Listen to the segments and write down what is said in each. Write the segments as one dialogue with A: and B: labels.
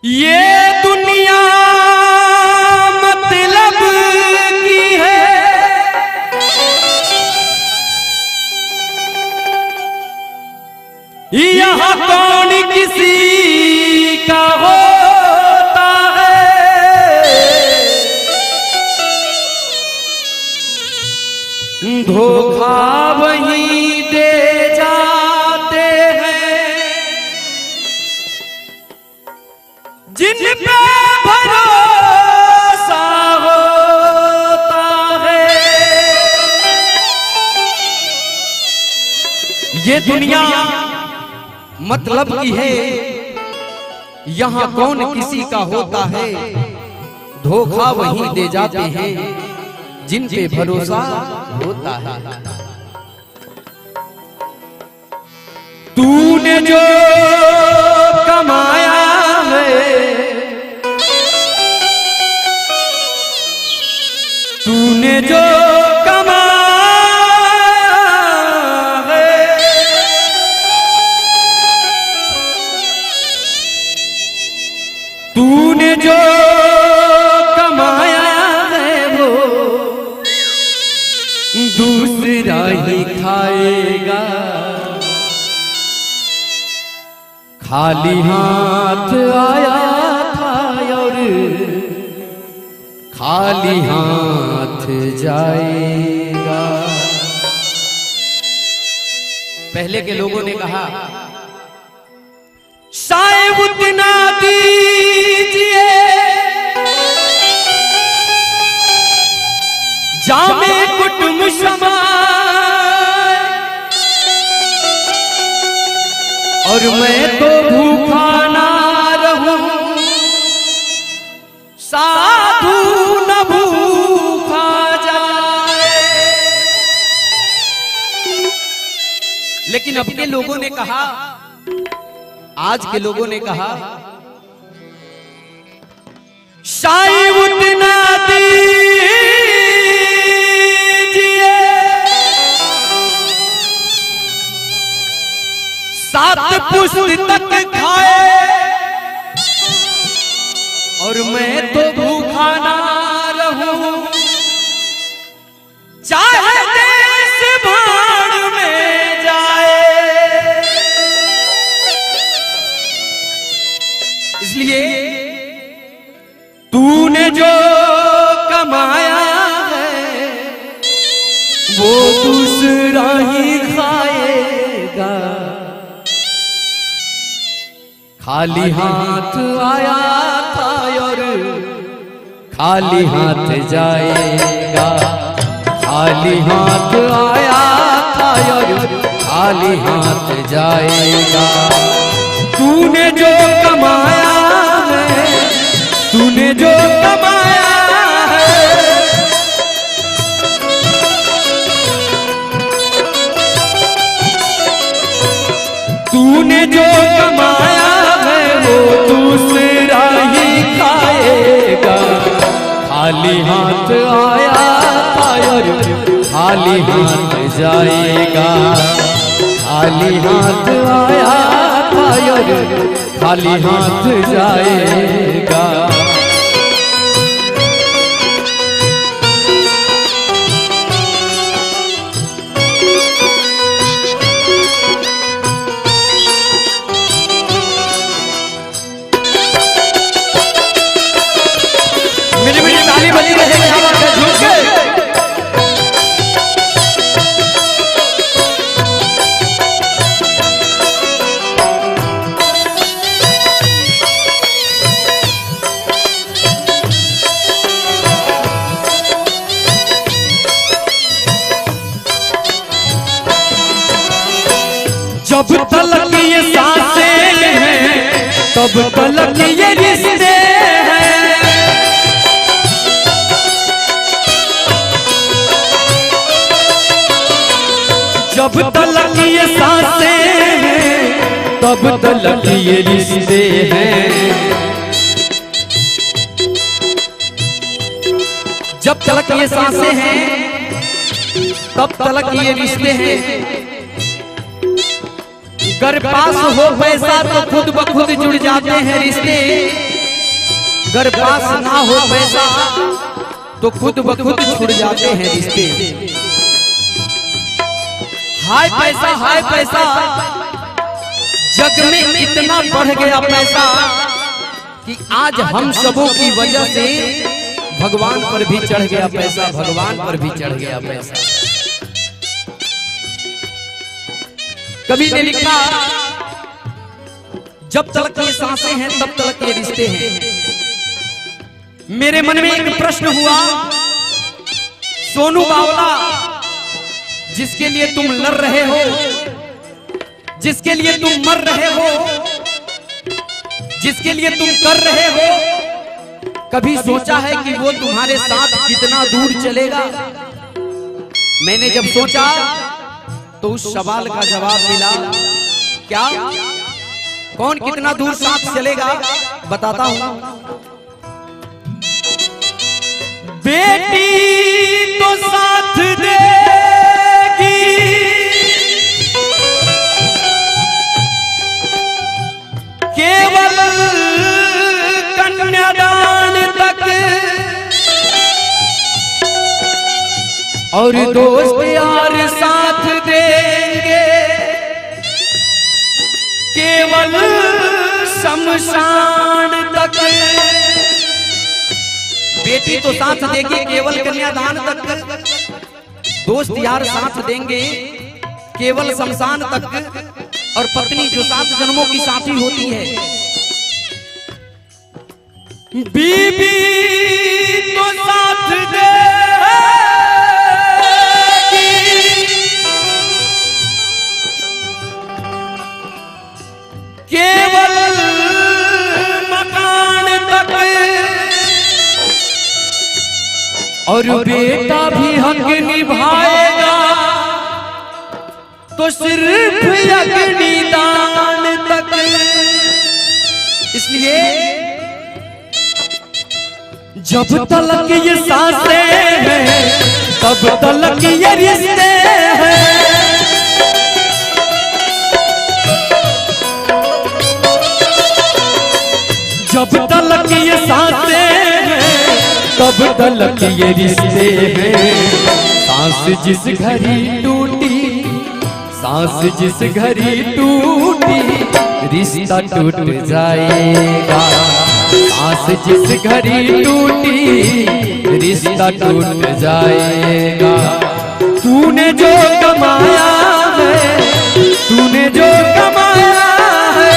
A: ये दुनिया मतलब की है, यहाँ कौन किसी का होता है, धोखा वही दे जाते हैं जिन पे भरोसा होता है। ये दुनिया मतलब की है, यहाँ कौन किसी का होता है, धोखा वही दे जाते हैं जिन पे भरोसा होता है। तूने जो कमाया है, तूने जो कमाया है, तूने जो कमाया है वो दूसरा ही खाएगा। खाली हाथ आया था और खाली हाथ जाएगा। पहले के लोगों ने कहा साहिब उतना दीजिए जामे कुटुंब समाए, और मैं तो भूखा ना रहूं, साधु न भूखा जाए। लेकिन अब के लोगों ने कहा, आज के लोगों ने कहा शायद उतना दीजिए सात पुस्तक खाए, और मैं तो भूखा ना रहूं, चाहे देश भाड़ में जाए। इसलिए तूने जो कमाया है वो दूसरा ही खाएगा। खाली हाथ आया था और खाली हाथ जाएगा। खाली हाथ आया था और खाली हाथ जाएगा। तूने जो कमाया है, तूने जो कमाया है, तूने जो कमाया है वो दूसरा ही खाएगा। खाली हाथ आया था और खाली हाथ जाएगा। खाली हाथ आया था और खाली हाथ जाएगा। मेरी मेरी ताली बनी रहे, क्या बात है, झूम के। जब तलक ये सांसें हैं तब तलक ये रिश्ते हैं। जब तलक ये सांसें हैं तब तलक ये रिश्ते हैं। जब तलक ये सांसें हैं तब तलक ये रिश्ते हैं। घर पास हो पैसा तो खुद ब खुद जुड़ जाते हैं रिश्ते। अगर पास ना हो पैसा तो खुद ब खुद छूट जाते हैं रिश्ते। हाय पैसा जग में इतना बढ़ गया पैसा कि आज हम सबों की वजह से भगवान पर भी चढ़ गया पैसा, भगवान पर भी चढ़ गया पैसा। कवि ने लिखा, जब तक ये सांसें हैं तब तक ये रिश्ते हैं। मेरे मन में एक प्रश्न हुआ, सोनू बावला जिसके लिए तुम लड़ रहे हो, जिसके लिए तुम मर रहे हो, जिसके लिए तुम कर रहे हो, कभी सोचा है कि वो तुम्हारे साथ कितना दूर चलेगा? मैंने जब सोचा तो उस सवाल का जवाब मिला, क्या कौन कितना दूर साथ चलेगा? बताता हूं। बेटी तो साथ देगी, केवल कन्यादान तक, और दोस्त यार साथ देंगे केवल शमशान तक। बेटी तो साथ देगी केवल कन्यादान तक, दोस्त यार साथ देंगे केवल शमशान तक, और पत्नी जो 7 जन्मों की साथी होती है। बीबी तो साथ देगी केवल मकान तक, और बेटा भी हक निभाएगा तो सिर्फ अग्निदान तक। इसलिए जब तक ये सांसें हैं तब तक ये रिश्ते हैं। जब तक ये सांसें हैं तब तक ये रिश्ते हैं। सांस जिस घड़ी टूटी, सांस जिस घड़ी टूटी, रिश्ता टूट जाएगा। सांस जिस घड़ी टूटी, रिश्ता टूट जाएगा। तूने जो कमाया है, तूने जो कमाया है,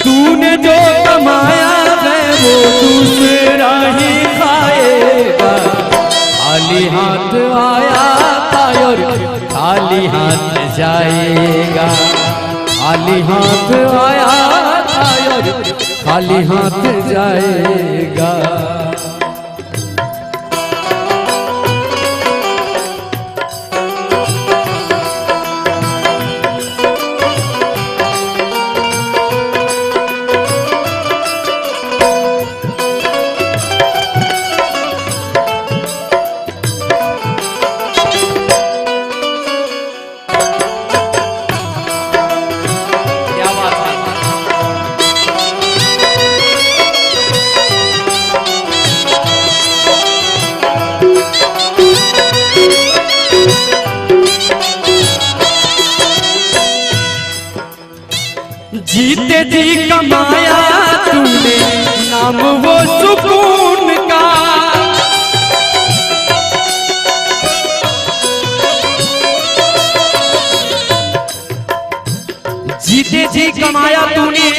A: तूने जो कमाया है वो दूसरा ही खाएगा। खाली हाथ आया था और खाली हाथ जाएगा। खाली हाथ आया था और खाली हाथ जाएगा। जीते जी कमाया तूने नाम वो सुकून का, जीते जी कमाया तूने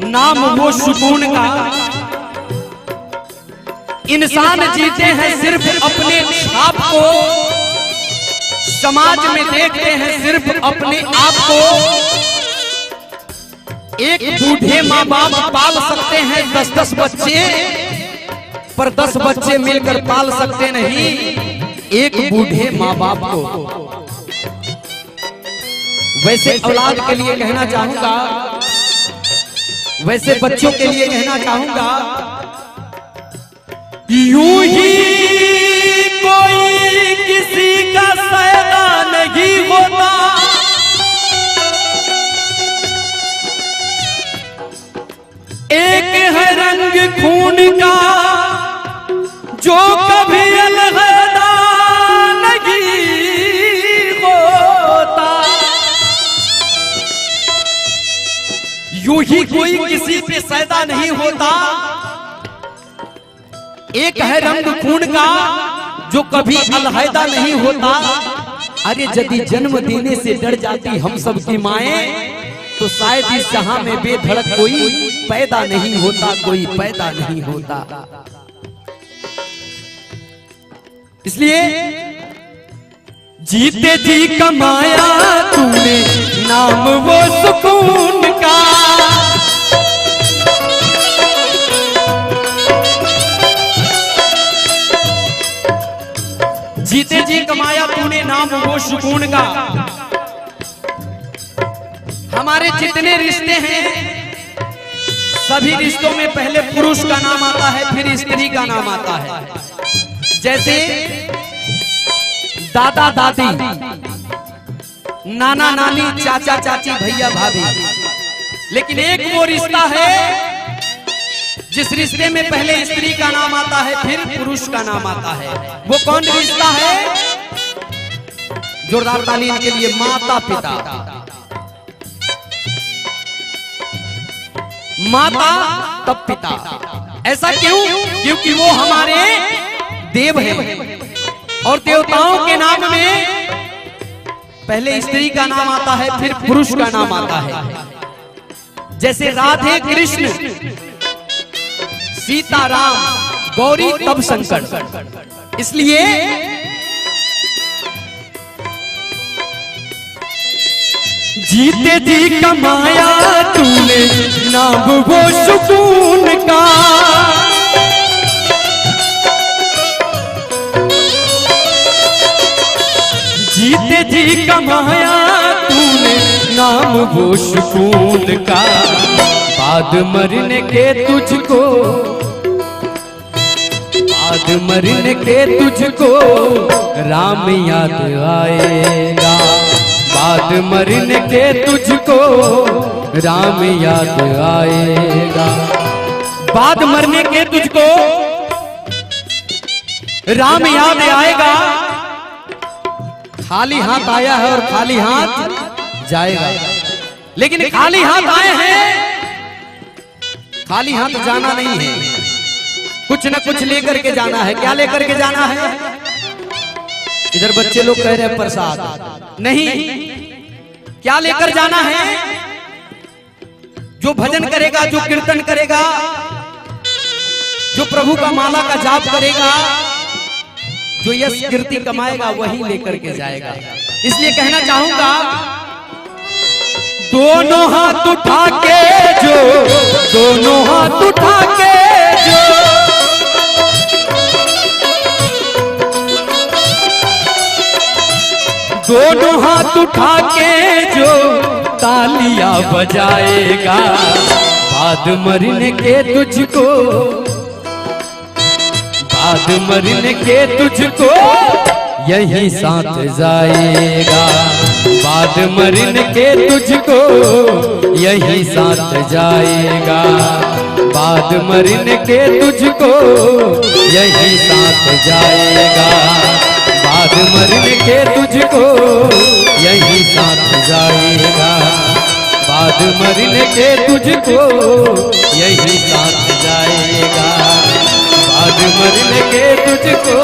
A: नाम वो सुकून का। इंसान जीते हैं सिर्फ अपने छाप को, समाज में देखते हैं सिर्फ अपने आप को। एक बूढ़े माँ बाप पाल सकते हैं 10-10 बच्चे, पर 10 बच्चे मिलकर पाल सकते नहीं एक बूढ़े माँ बाप को। वैसे औलाद के लिए कहना चाहूंगा, वैसे बच्चों के लिए कहना चाहूंगा, यूं ही कोई किसी का सैदा नहीं होता, सुकून का जो कभी अलहदा नहीं होता। यूं ही कोई किसी पे सैदा नहीं होता। एक है रंग खून का जो कभी अलहदा नहीं होता। अरे यदि जन्म देने से डर जाती हम सब की माएं, तो शायद इस जहां में बेधड़क कोई पैदा नहीं होता, कोई पैदा नहीं होता। इसलिए जीते जी कमाया तूने नाम वो सुकून का। जीते जी कमाया तूने नाम वो सुकून का। हमारे जितने रिश्ते हैं सभी रिश्तों में पहले पुरुष का नाम आता है, फिर स्त्री का नाम आता है। जैसे दादा दादी, नाना नानी, चाचा चाची, भैया भाभी। लेकिन एक वो रिश्ता है जिस रिश्ते में पहले स्त्री का नाम आता है, फिर पुरुष का नाम आता है। वो कौन रिश्ता है? जोरदार ताली इनके लिए। माता पिता। माता तब पिता। ऐसा क्यों? क्योंकि वो हमारे देव हैं और देवताओं के नाम में पहले स्त्री का नाम आता है, फिर पुरुष का नाम आता है। जैसे राधे कृष्ण, सीताराम, गौरी तब शंकर। इसलिए जीते जी कमाया तूने नाम वो सुकून का। जीते जी कमाया तूने नाम वो सुकून का। बाद मरने के तुझको, बाद मरने के तुझको राम याद आएगा। बाद मरने के तुझको राम याद आएगा। बाद मरने के तुझको राम याद आएगा। खाली हाथ आया है और खाली हाथ जाएगा। लेकिन खाली हाथ आए हैं, खाली हाथ जाना नहीं है। कुछ न कुछ लेकर के जाना है। क्या लेकर के जाना है? इधर बच्चे लोग कह रहे हैं प्रसाद नहीं। क्या लेकर जाना है? जो भजन करेगा, जो कीर्तन करेगा, जो प्रभु का माला का जाप करेगा, जो यश कीर्ति कमाएगा, वही लेकर के जाएगा। इसलिए कहना चाहूंगा, दोनों हाथ उठा के जो, दोनों हाथ उठा के जो, दोनों हाथ उठा के जो तालियां बजाएगा। बाद मरने के तुझको, बाद मरने के तुझको यही साथ जाएगा। बाद मरने के तुझको यही साथ जाएगा। बाद मरने के तुझको यही साथ जाएगा। बाद मरने के तुझको यही साथ जाएगा। बाद मरने के तुझको यही साथ जाएगा। बाद मरने के तुझको